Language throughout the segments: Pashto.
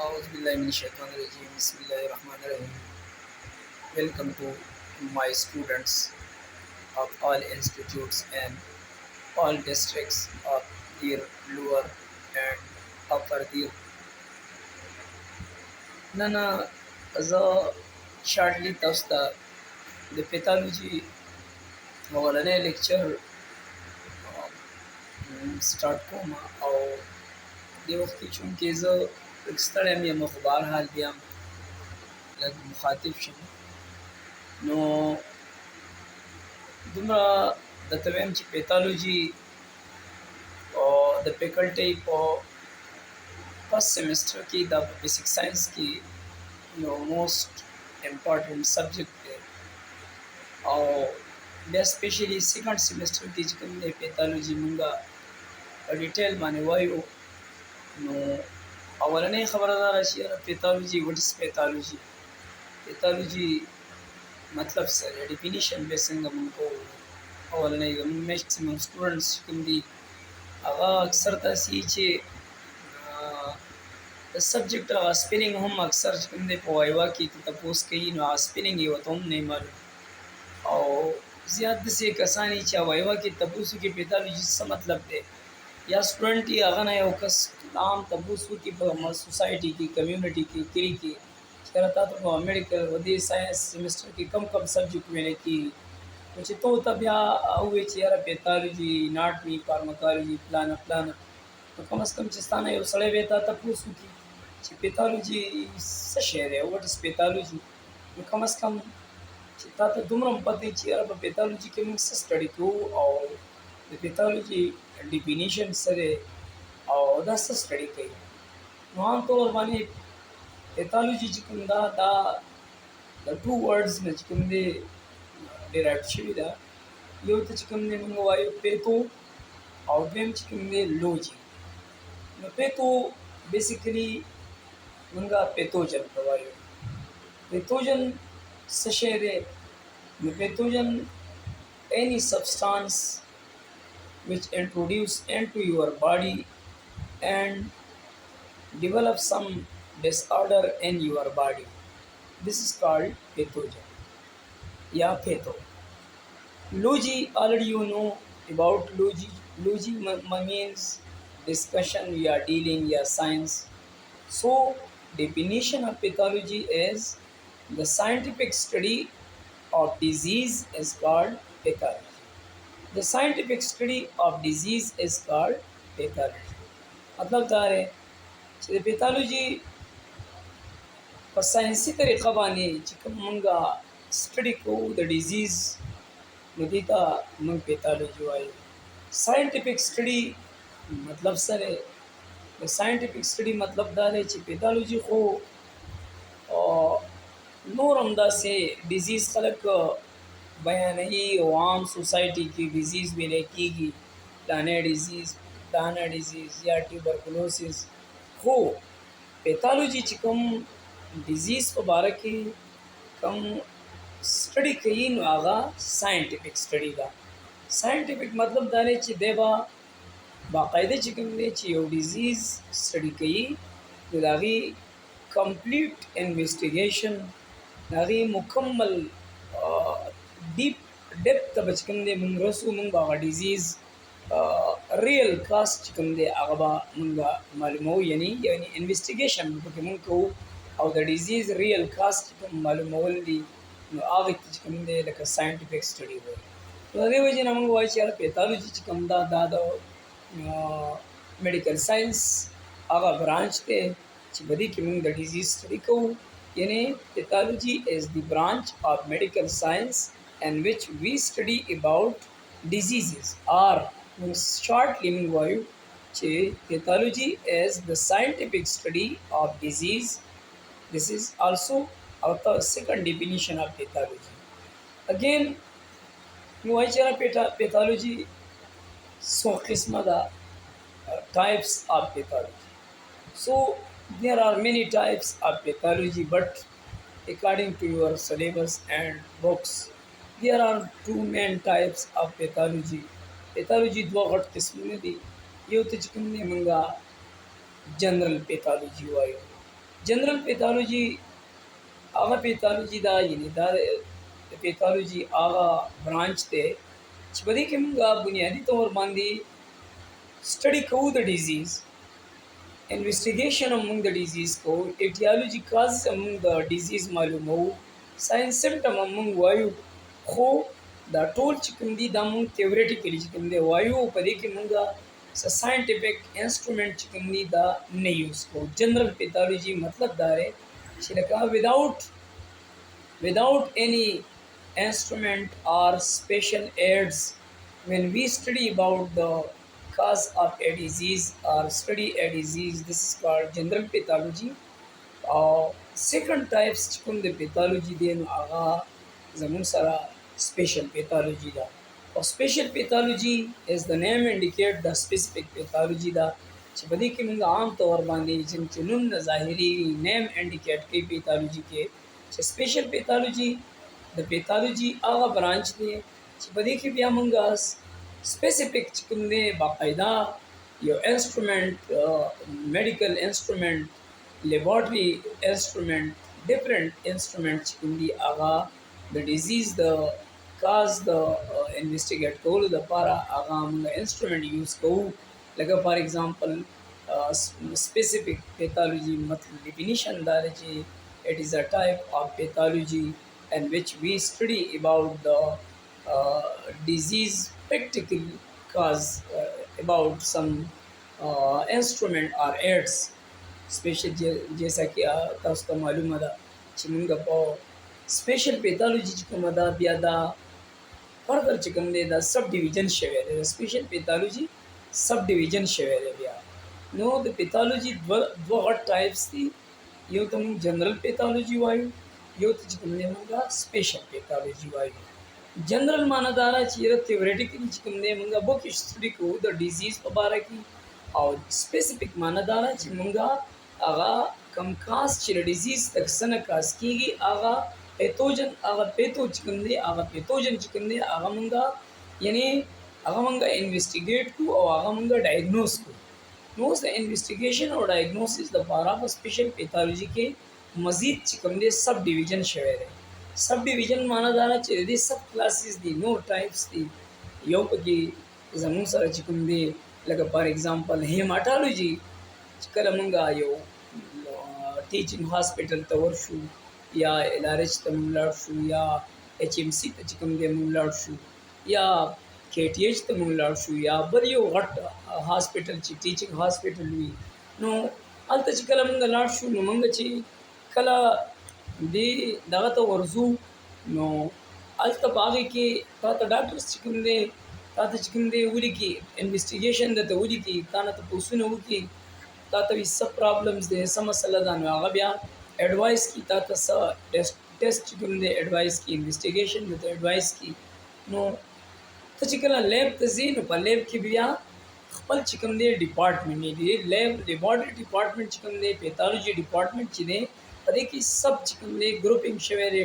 Auzubillahiminash-shaytanir-rajim. Bismillahir-rahmanir-rahim. Welcome to my students of all institutes and all districts of Dir, Lower and Upper Dir. Nana, the shortly tausta the pathology अवलने lecture start coma और दे वक्त की चूँकि ज़ो एक्स्ट्रा में मखबार हाल दिया लग मुखातिब शम नो दुमरा दतवेम ची pathology और the faculty for first semester की the basic science की most important subject है और especially second semester की जिकम ने pathology मुंगा डिटेल माने वायु नो अवलने खबरदार अशिया pathology what is pathology मतलब सर definition बेसिंग हमको अवलने maximum students जिकम दी अगा अक्सर तसीचे सब्जेक्ट स्पेलिंग हम अक्सर जिकम दे पवाइवा की तपोस कई नो स्पेलिंग ये वतों नहीं मालूम और ज़्यादा से कसानी चावाइवा की तपोस की pathology से मतलब दे या स्टूडेंट ही अगर ना योकस नाम तबूसु की सोसाइटी की कम्युनिटी की किरी की करता तो मेडिकल वधी साइंस सेमेस्टर की कम सब्जेक्ट मैंने की कुछ तो तब या हुए यार पैथोलॉजी एनाटॉमी फार्माकोलॉजी प्लान तो कम से कम चिस्ताना ये सड़े बेता तबूसु की पैथोलॉजी सशेर है व्हाट इज पैथोलॉजी कम से कम चिता तो दुमरम पते यार पैथोलॉजी के मुझसे स्टडी को और पैथोलॉजी definition सरे और दस स्टडी कई वहाँ तो और वाली पैथोलॉजी चिकंदा दा the two words में चिकंदे derived शिवी दा यो तो चिकंदे मंगो वायु पैथो और वेम चिकंदे लॉजी न पैथो basically मंगा पैथोजन प्रवायु पैथोजन सशेरे न pathogen any substance which introduce into your body and develop some disorder in your body. This is called pathogen. Yeah, patho. Logi, already you know about logi. Logi means discussion, we are dealing, yeah, science. So, definition of pathology is the scientific study of disease is called pathology. The scientific study of disease is called pathology. मतलब क्या है? तो pathology पर साइंसी तरीक़ा बानी जिकम मंगा study को the disease नदीता मंग pathology वाई. Scientific study मतलब सर है. The scientific study मतलब दार है कि pathology को नोरमदा से disease खलक बयान ही आम सोसाइटी की डिजीज़ में लेकीगी दाना डिजीज़ या ट्यूबरकुलोसिस हो पैथोलॉजी चिकम डिजीज़ को बारे की कम स्टडी कई आगा साइंटिफिक स्टडी का साइंटिफिक मतलब दाने ची देवा बाकायदे चिकम दे ची यो डिजीज़ स्टडी कई दागी कंप्लीट इन्वेस्टिगेशन दागी मुकम्मल deep depth of चिकंदे मुंगरसु मुंगा डिजीज़ real cause चिकंदे आगबा मुंगा मालूमो यानी इन्वेस्टिगेशन बुके मुंको और the disease real cause चिकम मालूमो ली आगे चिकंदे लका scientific study हो तो अदे वजह ना मुंगा वाइच यार पैथोलॉजी चिकम दा medical science आगा branch थे चिबदी कि मुंग the disease study को यानी pathology is the branch of medical science in which we study about diseases or shortly meanwhile pathology is the scientific study of disease. This is also our second definition of pathology. Again pathology so qisma da types of pathology. So there are many types of pathology, but according to your syllabus and books there are two main types of pathology. Pathology दो गट किस्म में दी ये तो चिकन ने मंगा general pathology वायु general pathology هغه پیتالوجي دا یعنی دا د پیتالوجي هغه برانچ دی چې په دې کې موږ بنیادي طور باندې سټډي کوو د ډیزیز انویسټیګیشن موږ د ډیزیز کوو ایټیالوجي کاز موږ د ډیزیز معلومو ساينس سمټم موږ وایو خو دا ټول چې کوم دي دا موږ تھیوریټیکلی چې کوم دی وایو په دې کې موږ ساينټیفیک انسټرومنټ چې کوم دي دا نه یوز کوو جنرال پیتالوجي مطلب دا دی چې لکه without any instrument or special aids when we study about the cause of a disease or study a disease. This is called general pathology. Second types چې کوم د pathology دی نو هغه زموږ سره special pathology ده. Or special pathology as the name indicate the specific pathology ده چې په دې کې موږ عام طور باندې چې نوم د ظاهري نیم انډیکیټ کوي پیتالوجي کې چې سپیشل پیتالوجي د پیتالوجي هغه برانچ دی چې په دې کې بیا موږ سپیسیفیک چې کوم دی باقاعده یو انسټرومنټ میډیکل انسټرومنٹ لیبارټري انسټرومنٹ ډیفرنٹ انسټرومنٹ چې کوم دی هغه د ډیزیز د کاز د انویسټیګیټ کولو لپاره هغه موږ انسټرومنٹ یوز کوو like for example specific pathology definition that it is a type of pathology in which we study about the disease practical cause about some instrument or aids special जैसा कि तاسو ته معلومه ده چې موږ په special pathology چې کومه ده بیا دا further چې کوم دی دا سب ډیویژن شوی دی special pathology sub division शवे है भैया know the pathology दो हट टाइप्स थी यो तो जनरल पैथोलॉजी वायु यो तो चिकमने मंगा स्पेशल पैथोलॉजी वायु जनरल माना दारा चीर थ्योरेटिकली चिकमने मंगा बुक स्टडी को द डिजीज पर बारे की और स्पेसिफिक माना दारा ची मंगा आगा कम खास चिर डिजीज तक सन खास कीगी आगा पैथो चिकमने आगा पैथोजन चिकमने आगा मंगा यानी هغه مونږه انویسټیګیټ کو او هغه مونږه ډایګنوز کو نو د انویسټیګیشن او ډایګنوسس د لپاره په سپیشل پیتالوجي کې مزید چې کوم دي سب ډیویژن شوی دی سب ډیویژن معنا دا چې دې سب کلاسز دي نو ټایپس دي یو پکې زموږ سره چې کوم دي لکه فار ایگزامپل هیماټالوجي چې کله مونږه یو ټیچینګ هاسپټل ته ورشو یا الارچ ته مونږ لاړ شو یا ایچ ایم سی ته چې کوم دي مونږ لاړ شو یا KTH ته مونږ لاړ شو یا بل یو غټ هاسپټل چې ټیچینګ هاسپټل وي نو هلته چې کله مونږ لاړ شو نو مونږ چې کله دې دغه ته ورځو نو هلته په هغې کې تا ته ډاکټرس چې کوم دی تا ته چې کوم دی ولیکي انویسټیګیشن درته ولیکي تا نه تپوسونه وکړي تا ته وي څه پرابلمز دی څه مسله ده نو هغه بیا ایډوایس کړي تا ته څه ټیسټ چې کوم دی ایډوایس کړي انویسټیګیشن درته ایډوایس کړي نو ته چې کله لیب ته ځې نو په لیب کې بیا خپل چې کوم دی ډپارټمنټ دی لیبارټري ډپارټمنټ چې کوم دی پیتالوجي ډپارټمنټ چې دی په دې کې سب چې کوم دی ګروپینګ شوی دی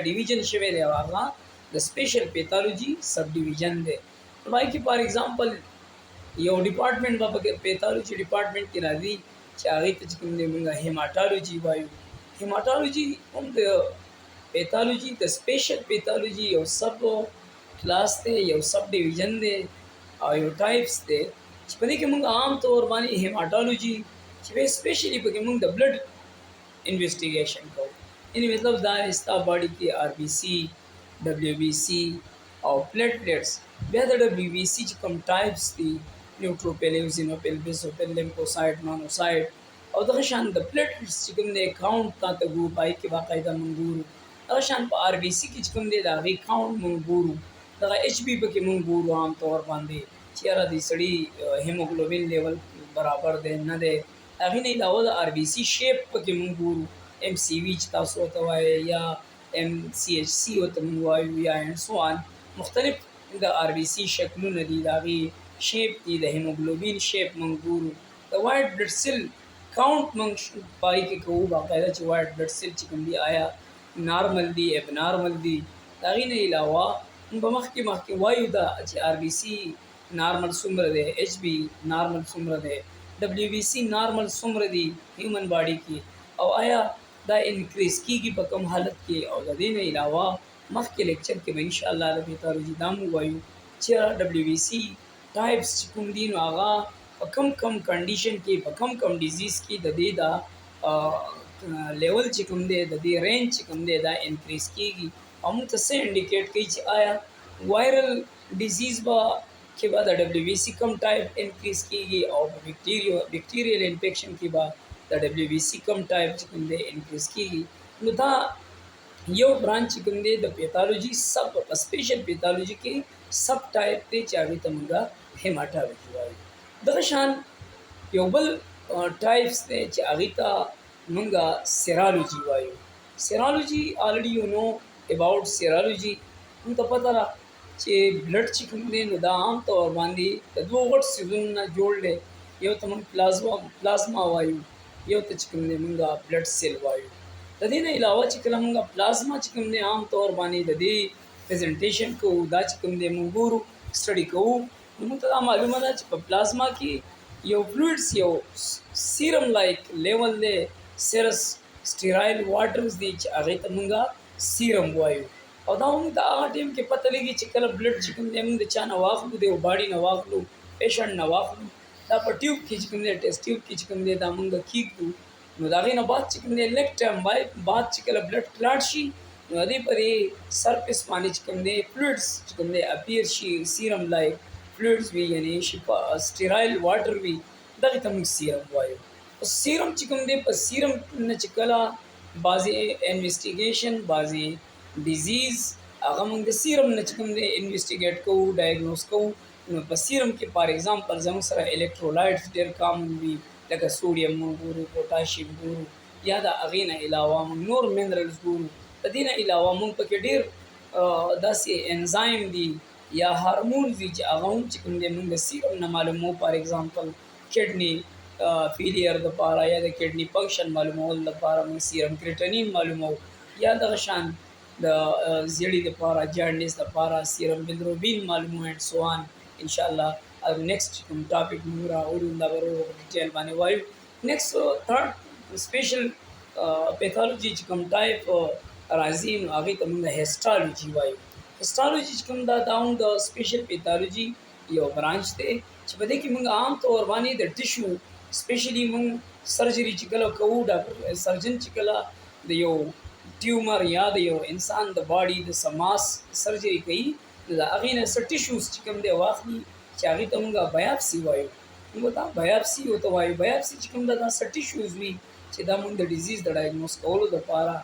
ډیویژن شوی دی هغه د سپیشل پیتالوجي سب ډیویژن دی نو وایي کې فار ایگزامپل یو ډپارټمنټ به پکې پیتالوجي ډپارټمنټ کې راځي چې هغې ته چې کوم دی موږ هیماټالوجي وایو هیماټالوجي هم د پیتالوجي د سپیشل پیتالوجي یو سب क्लास थे यू सब डिवीजन दे और यू टाइप्स थे पे कि मुंग आम तौर बानी हेमाटोलॉजी स्पेशली पे मुंग द ब्लड इन्वेस्टिगेशन को इन मतलब दास्ता बॉडी की RBC WBC और प्लेटलेट्स वे WBC कम टाइप्स थी neutrophil eosinophil basophil lymphocyte monocyte और दशान द प्लेटलेट्स चिकम दे काउंट ता तगू पाई के बाकायदा मंगूरू दशान पर RBC की चिकम दे दा वी काउंट मंगूरू दगा HB पके मूंग बूरू आम तौर बांधे चेहरा दी सड़ी हीमोग्लोबिन लेवल बराबर दे न दे अभी नहीं लाओ RBC शेप पके मूंग बूरू MCV तासो तवाए या MCHC होता मंगवायु या एंड सो ऑन मुख्तलिफ द RBC शक्लों नदी दागी शेप दी द हीमोग्लोबिन शेप मूंग बूरू द वाइट ब्लड सेल काउंट मूंग पाई के को बाकायदा च वाइट ब्लड सेल चिकन दी आया नॉर्मल दी एबनॉर्मल दी दागी नहीं लावा बमख के वायु दा RBC नॉर्मल सुम्र दे HB नॉर्मल सुम्र दे WBC नॉर्मल सुम्र दी ह्यूमन बॉडी की او آیا دا انکریز کیږي په کوم حالت کې. او د دې نه علاوه مخکې لیکچر کې به ان شاء الله د پیتالوجي دا مو وایو چې دبليو بي سي ټایپس چې کوم دي نو هغه په کم کنډیشن کې په کم ډیزیز کې د دې دا لیول چې کوم دی د دې رینج چې کوم دی دا انکریز کیږي. او موږ ته څه انډیکیټ کوي چې آیا وایرل ډیزیز به کې به د دبليو بي سي کم ټایپ انکریز کیږي او بیکټیریل انفیکشن کې به د دبليو بي سي کم ټایپ چې کوم دی انکریز کیږي. نو دا یو برانچ چې کوم دی د پیتالوجي سب سپیشل پیتالوجي کې سب ټایپ دی چې هغه ته موږ هیماتولوژي وایو. دغه شان یو بل ټایپس دی چې هغه ته موږ سیرالوجي وایو. سیرالوجي already you know about سیرالوجي. موږ ته پته ده چې بلډ چې کوم دی نو دا عام طور باندې د دوه غټ سیزونو نه جوړ دی. یو ته موږ پلازما وایو، یو ته چې کوم دی موږ بلډ سیل وایو. د دې نه علاوه چې کله موږ پلازما چې کوم دی عام طور باندې د دې پریزنټیشن کوو دا چې کوم دی موږ ګورو سټډي کوو نو موږ ته دا معلومه ده چې په پلازما کې یو فلویډس یو سیرم لایک لیول دی سیرس سټیرایل واټرز دي چې هغه ته موږ سیرم وایو. او دا موږ ته هغه ټیم کې پته لګي چې کله بلډ چې کوم دی موږ د چا نه واخلو د یو باډي نه واخلو پیشنټ نه واخلو دا په ټیوب کې چې کوم دی ټیسټ ټیوب کې چې کوم دی دا موږ کیږدو نو د هغې نه بعد چې کوم دی لږ ټایم بعد چې کله بلډ کلاټ شي نو د دې په دې سرفیس باندې چې کوم دی فلویډس چې کوم دی اپیر شي سیرم لایک فلویډس وي یعنې شي سټیرایل واټر وي دغې ته موږ سیرم وایو. سیرم چې کوم دی په سیرم نه چې کله بعضې انویسټیګیشن بعضې ډیزیز هغه موږ د سیرم نه چې کوم دی انویسټیګیټ کوو ډایګنوز کوو نو په سیرم کې فار ایگزامپل زموږ سره الکترولایټس ډېر کامن وي لکه سوډیم موږ ګورو پوټاشیم ګورو یا د هغې نه علاوه موږ نور منرلز ګورو. د دې نه علاوه موږ پکې ډېر داسې انزایم دي یا هارمونز دي چې هغه هم چې کوم دی موږ د سیرم نه معلومو. فار ایگزامپل کډني فیلیر دپاره یا د کډني فنکشن معلومول دپاره موږ سیرم کرټنین معلومو یا دغه شان د زیړي دپاره جانډیس دپاره سیرم بلروبین معلومو اینډ سو آن. انشاءالله نیکسټ کوم ټاپک موږ راوړو دا به ډیټیل باندې وایو. نیکسټ تھرډ سپیشل پیتالوجي چې کوم ټایپ راځي نو هغې ته موږ هیسټالوجي وایو. هیسټالوجي چې کوم دا هم د سپیشل پیتالوجي یو برانچ دی چې په دې کې موږ عام طور باندې د ټیشو سپیشلی موږ سرجري چې کله کوو ډاکټر سرجن چې کله د یو ټیومر یا د یو انسان د باډي د سماس سرجري کوي نو د هغې نه څه ټیشوز چې کوم دی واخلي چې هغې ته موږ بایاپسي وایو. موږ ته بایاپسي ورته وایو. بایاپسي چې کوم دا څه ټیشوز وي چې دا موږ د ډیزیز د ډایګنوز کولو دپاره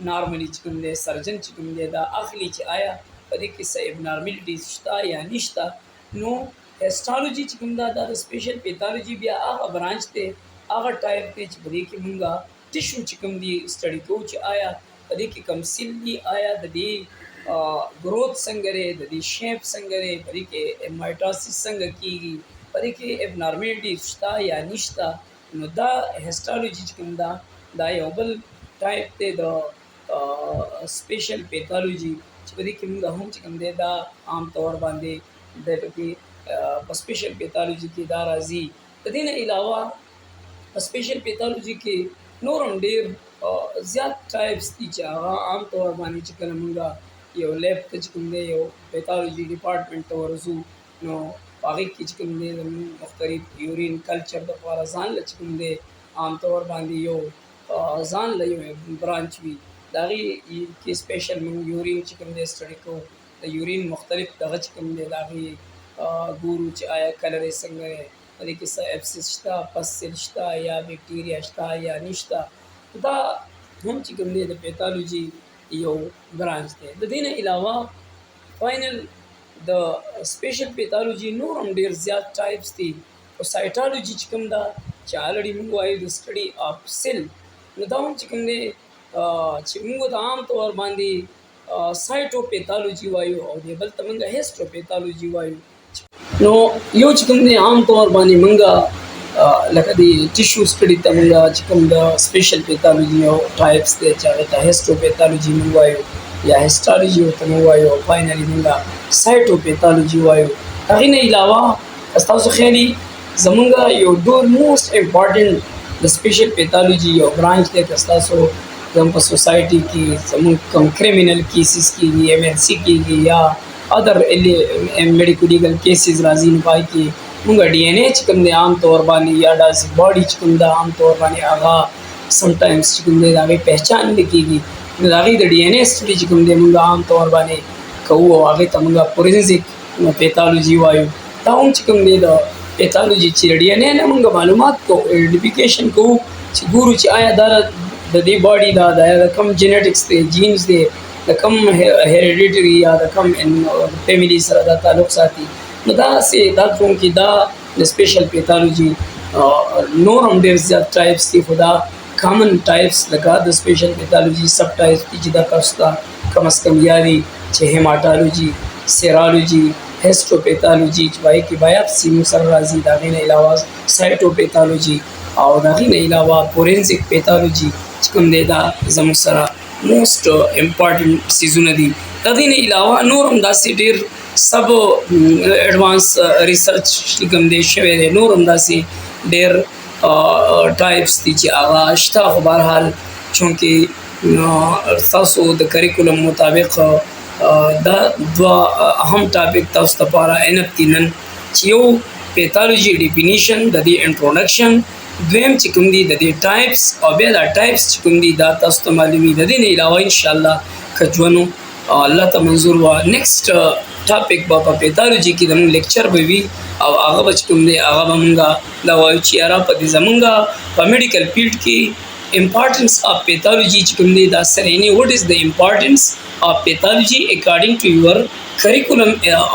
نارملي چې کوم دی سرجن چې کوم دی دا اخلي چې آیا په دې کې څه ابنارملټیز شته یا نشته. نو هیسټالوجي چې کوم دا د سپیشل پیتالوجي بیا هغه برانچ دی هغه ټایپ دی چې په دې کې موږ ټیشو چې کوم دی سټډي کوو چې آیا په دې کې کوم سیل دي آیا د دې ګروث څنګه دی د دې شیپ څنګه دی په دې کې مایټاسیس څنګه کیږي په دې کې ابنارملټیز شته یا نشته. نو دا هیسټالوجي چې کوم دا یو بل ټایپ دی د سپیشل پیتالوجي چې په دې کې موږ هم چې کوم دی دا عام طور باندې د پکې په سپیشل پیتالوجي کې دا راځي. د دې نه علاوه په سپیشل پیتالوجي کې نور هم ډېر زیات ټایپس دي چې هغه عام طور باندې چې کله موږ یو لیب ته چې کوم دی یو پیتالوجي ډپارټمنټ ته ورځو نو په هغې کې چې کوم دی مختلف یورین کلچر دپاره ځان له چې کوم دی عام طور باندې یو ځان له یو برانچ وي د هغې کې سپیشل موږ یورین چې کوم دی سټډي کوو د یورین مختلف دغه چې کوم دی د هغې ګورو چې آیا کلر یې څنګه دی په دې کې څه اپسس شته پس سیل شته یا بیکټیریا شته یا نشته. دا هم چې کوم دی د پیتالوجي یو برانچ دی. د دې نه علاوه فاینل د سپیشل پیتالوجي نور هم ډېر زیات ټایپس دي. او سایټالوجي چې کوم ده چې الریډي موږ وایو د سټډي آف سیل نو دا هم چې کوم دی چې موږ د عام طور باندې سایټو پیتالوجي وایو او د بل ته موږ هیسټو پیتالوجي وایو. نو یو چې کوم دی عام طور باندې موږ لکه د ټیشو سټډي ته موږ چې کوم د سپیشل پیتالوجي یو ټایپس دی چې هغې ته هیسټو پیتالوجي موږ وایو یا هیسټالوجي ورته موږ وایو او فاینلي موږ سایټو پیتالوجي وایو. هغې نه علاوه ستاسو خیالي زمونږ یو ډېر موسټ امپارټنټ د سپیشل پیتالوجي یو برانچ دی که ستاسو زموږ په سوسایټي کې زموږ کوم کریمینل کیسز کېږي MLC کېږي یا ادر میډیکو لیګل کیسز راځي نو پای کې مونږ DNA چې کوم دی عام طور باندې یا داسې باډي چې کوم ده عام طور باندې هغه سمټایمز چې کوم دی د هغې پہچان نه کېږي نو د هغې د DNA سټډي چې کوم دی مونږ عام طور باندې کوو او هغې ته مونږ فورنزیک پیتالوجي وایو دا هم چې کوم دی د پیتالوجي چې DNA نه مونږ معلومات کوو آیډنټیفیکیشن کوو چې ګورو چې آیا دا د دې باډي دا د کم جینیټکس دی جینز دی د کم هیریډیټري یا د کم فیملی سره دا تعلق ساتي نو داسې دا کوم کې دا د سپیشل پیتالوجي نور هم ډېر زیات ټایپس دي خو دا کامن ټایپس لکه د سپیشل پیتالوجي سب ټایپس دي چې دا تاسو ته کم از کم یادي چې هیماټالوجي سیرالوجي هیسټوپیتالوجي چې پای کې بایاپسي مو سره راځي د هغې نه علاوه سایټوپیتالوجي او د هغې نه علاوه فورنزیک پیتالوجي چې کوم دی دا زموږ سره موسټ امپارټنټ څیزونه دي د هغې نه علاوه نور هم داسې ډېر سب ایڈوانس ریسرچ چې کوم دی شوی دی نور هم داسې ډېر ټایپس دي چې هغه شته خو بهرحال چونکې ستاسو د کریکولم مطابق دا دوه اهم ټاپک تاسو لپاره عنب دي نن چې یو پیتالوجي ډیفینیشن د دې انټروډکشن دویم چې کوم دي د دې ټایپس او بیا دا ټایپس چې کوم دي دا تاسو ته معلومي د دې نه علاوه انشاءالله که ژوند الله ته منظور وه نیکسټ ټاپک به په پیتالوجي کې زموږ لیکچر به وي او هغه به چې کوم دی هغه به مونږ دا وایو چې یاره په دې زمونږ په میډیکل فیلډ کې امپارټنس آف پیتالوجي چې کوم دی دا سره یعنی وټ از د امپارټنس آف پیتالوجي اکارډنګ ټو یور کریکولم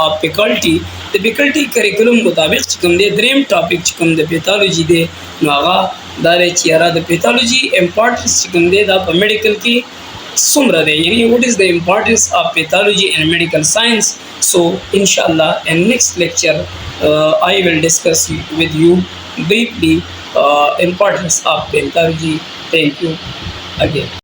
آف فیکلټي د فیکلټي کریکولم مطابق چې کوم دی دریم ټاپک چې کوم د پیتالوجي دی نو هغه دا دی چې یاره د پیتالوجي امپارټنس چې کوم دی دا په میډیکل کې څومره دی یعنی what is the importance of pathology and medical science. So inshallah in next lecture I will discuss with you briefly importance of pathology. Thank you again.